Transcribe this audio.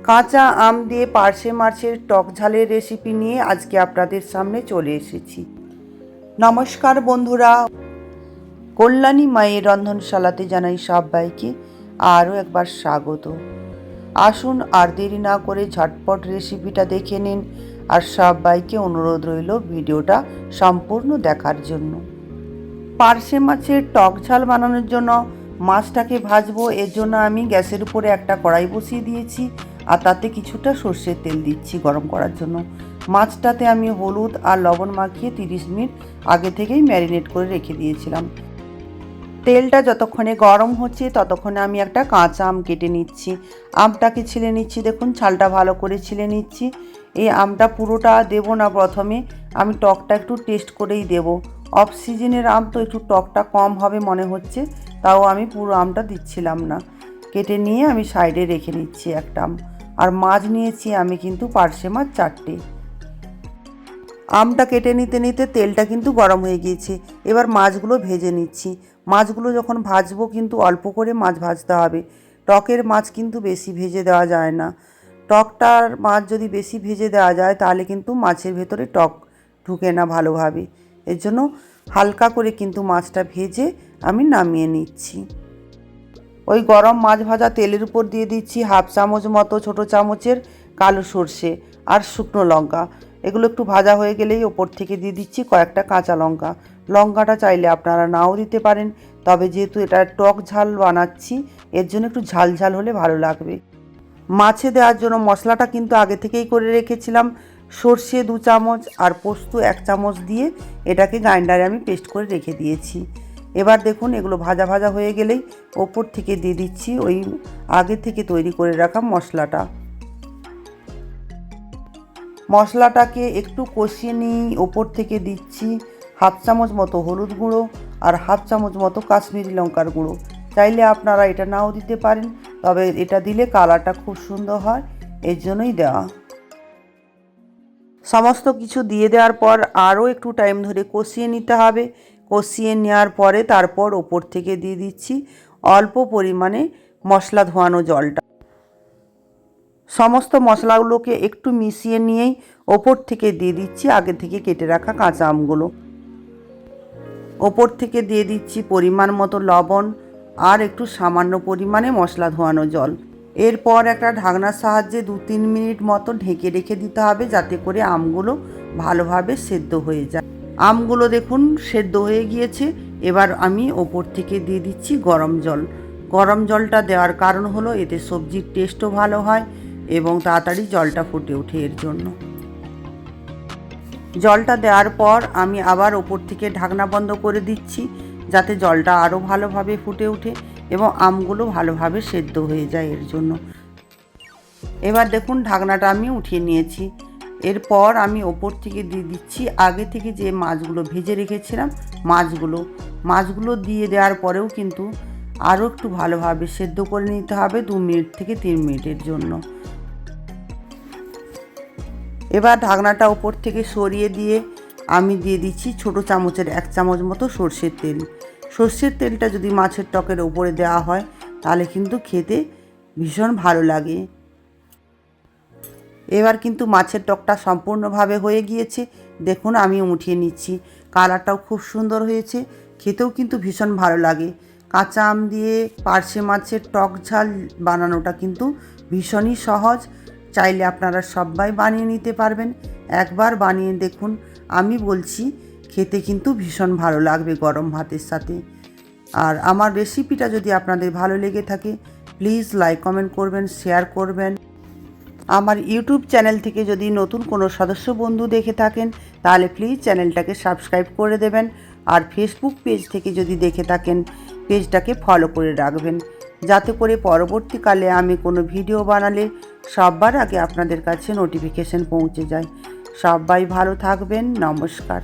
কাঁচা আম দিয়ে পার্শে মাছের টক ঝালের রেসিপি নিয়ে আজকে আপনাদের সামনে চলে এসেছি। নমস্কার বন্ধুরা, কল্যাণী মায়ের রন্ধনশালাতে জানাই সবাইকে আরও একবার স্বাগত। আসুন আর দেরি না করে ঝটপট রেসিপিটা দেখে নিন, আর সবাইকে অনুরোধ রইল ভিডিওটা সম্পূর্ণ দেখার জন্য। পার্শে মাছের টক ঝাল বানানোর জন্য মাছটাকে ভাজবো। এর জন্য আমি গ্যাসের উপরে একটা কড়াই বসিয়ে দিয়েছি, আর তাতে কিছুটা সর্ষের তেল দিচ্ছি গরম করার জন্য। মাছটাতে আমি হলুদ আর লবণ মাখিয়ে 30 মিনিট আগে থেকেই ম্যারিনেট করে রেখে দিয়েছিলাম। তেলটা যতক্ষণে গরম হচ্ছে ততক্ষণে আমি একটা কাঁচা আম কেটে নিচ্ছি। আমটাকে ছিলে নিচ্ছি, দেখুন ছালটা ভালো করে ছিলে নিচ্ছি। এই আমটা পুরোটা দেবো না, প্রথমে আমি টকটা একটু টেস্ট করেই দেব। অফ সিজনের আম তো একটু টকটা কম হবে মনে হচ্ছে, তাও আমি পুরো আমটা দিচ্ছিলাম না। কেটে নিয়ে আমি সাইডে রেখে নিচ্ছি একটা আম। আর মাছ নিয়েছি আমি কিন্তু পার্শে মাছ 4টে। আমটা কেটে নিতে নিতে তেলটা কিন্তু গরম হয়ে গিয়েছে। এবার মাছগুলো ভেজে নিচ্ছি। মাছগুলো যখন ভাজবো কিন্তু অল্প করে মাছ ভাজতে হবে। টকের মাছ কিন্তু বেশি ভেজে দেওয়া যায় না। টকটার মাছ যদি বেশি ভেজে দেওয়া যায় তাহলে কিন্তু মাছের ভেতরে টক ঢুকে না ভালোভাবে। এর জন্য হালকা করে কিন্তু মাছটা ভেজে আমি নামিয়ে নিচ্ছি। ওই গরম মাছ ভাজা তেলের উপর দিয়ে দিচ্ছি 1/2 চামচ মতো ছোটো চামচের কালো সর্ষে আর শুকনো লঙ্কা। এগুলো একটু ভাজা হয়ে গেলেই ওপর থেকে দিয়ে দিচ্ছি কয়েকটা কাঁচা লঙ্কা। লঙ্কাটা চাইলে আপনারা নাও দিতে পারেন, তবে যেহেতু এটা টক ঝাল বানাচ্ছি এর জন্য একটু ঝাল ঝাল হলে ভালো লাগবে। মাছে দেওয়ার জন্য মশলাটা কিন্তু আগে থেকেই করে রেখেছিলাম। সর্ষে 2 চামচ আর পোস্ত 1 চামচ দিয়ে এটাকে গ্রাইন্ডারে আমি পেস্ট করে রেখে দিয়েছি। এবার দেখুন এগুলো ভাজা ভাজা হয়ে গেলেই ওপর থেকে দিয়ে দিচ্ছি ওই আগে থেকে তৈরি করে রাখা মশলাটা। মশলাটাকে একটু কষিয়ে নিয়ে ওপর থেকে দিচ্ছি 1/2 চামচ মতো হলুদ গুঁড়ো আর 1/2 চামচ মতো কাশ্মীরি লঙ্কার গুঁড়ো। চাইলে আপনারা এটা নাও দিতে পারেন, তবে এটা দিলে কালারটা খুব সুন্দর হয়, এর জন্যই দেওয়া। সমস্ত কিছু দিয়ে দেওয়ার পর আরও একটু টাইম ধরে কষিয়ে নিতে হবে। কষিয়ে নেওয়ার পরে তারপর ওপর থেকে দিয়ে দিচ্ছি অল্প পরিমাণে মশলা ধোয়ানো জলটা। সমস্ত মশলাগুলোকে একটু মিশিয়ে নিয়েই ওপর থেকে দিয়ে দিচ্ছি আগে থেকে কেটে রাখা কাঁচা আমগুলো। ওপর থেকে দিয়ে দিচ্ছি পরিমাণ মতো লবণ আর একটু সামান্য পরিমাণে মশলা ধোয়ানো জল। এরপর একটা ঢাকনার সাহায্যে 2-3 মিনিট মতো ঢেকে রেখে দিতে হবে, যাতে করে আমগুলো ভালোভাবে সেদ্ধ হয়ে যায়। আমগুলো দেখুন সেদ্ধ হয়ে গিয়েছে। এবার আমি ওপর থেকে দিয়ে দিচ্ছি গরম জল। গরম জলটা দেওয়ার কারণ হলো এতে সবজির টেস্টও ভালো হয় এবং তাড়াতাড়ি জলটা ফুটে ওঠে। এর জন্য জলটা দেওয়ার পর আমি আবার ওপর থেকে ঢাকনা বন্ধ করে দিচ্ছি, যাতে জলটা আরও ভালোভাবে ফুটে ওঠে এবং আমগুলো ভালোভাবে সেদ্ধ হয়ে যায়। এর জন্য এবার দেখুন ঢাকনাটা আমি উঠিয়ে নিয়েছি। এরপর আমি ওপর থেকে দিয়ে দিচ্ছি আগে থেকে যে মাছগুলো ভেজে রেখেছিলাম মাছগুলো দিয়ে দেওয়ার পরেও কিন্তু আরও একটু ভালোভাবে সেদ্ধ করে নিতে হবে 2 মিনিট থেকে 3 মিনিটের জন্য। এবার ঢাকনাটা ওপর থেকে সরিয়ে দিয়ে আমি দিয়ে দিচ্ছি ছোটো চামচের 1 চামচ মতো সর্ষের তেল। সর্ষের তেলটা যদি মাছের টকের ওপরে দেওয়া হয় তাহলে কিন্তু খেতে ভীষণ ভালো লাগে। এবার কিন্তু মাছের টকটা সম্পূর্ণভাবে হয়ে গিয়েছে। দেখুন আমি উঠিয়ে নিচ্ছি। কালারটাও খুব সুন্দর হয়েছে, খেতেও কিন্তু ভীষণ ভালো লাগে। কাঁচা আম দিয়ে পার্শে মাছের টক ঝাল বানানোটা কিন্তু ভীষণই সহজ। চাইলে আপনারা সবাই বানিয়ে নিতে পারবেন। একবার বানিয়ে দেখুন, আমি বলছি খেতে কিন্তু ভীষণ ভালো লাগবে গরম ভাতের সাথে। আর আমার রেসিপিটা যদি আপনাদের ভালো লেগে থাকে প্লিজ লাইক কমেন্ট করবেন, শেয়ার করবেন। আমার ইউটিউব চ্যানেল থেকে যদি নতুন কোনো সদস্য বন্ধু দেখে থাকেন তাহলে প্লিজ চ্যানেলটাকে সাবস্ক্রাইব করে দেবেন। আর ফেসবুক পেজ থেকে যদি দেখে থাকেন পেজটাকে ফলো করে রাখবেন, যাতে করে পরবর্তীকালে আমি কোনো ভিডিও বানালে সবার আগে আপনাদের কাছে নোটিফিকেশন পৌঁছে যায়। সবাই ভালো থাকবেন। নমস্কার।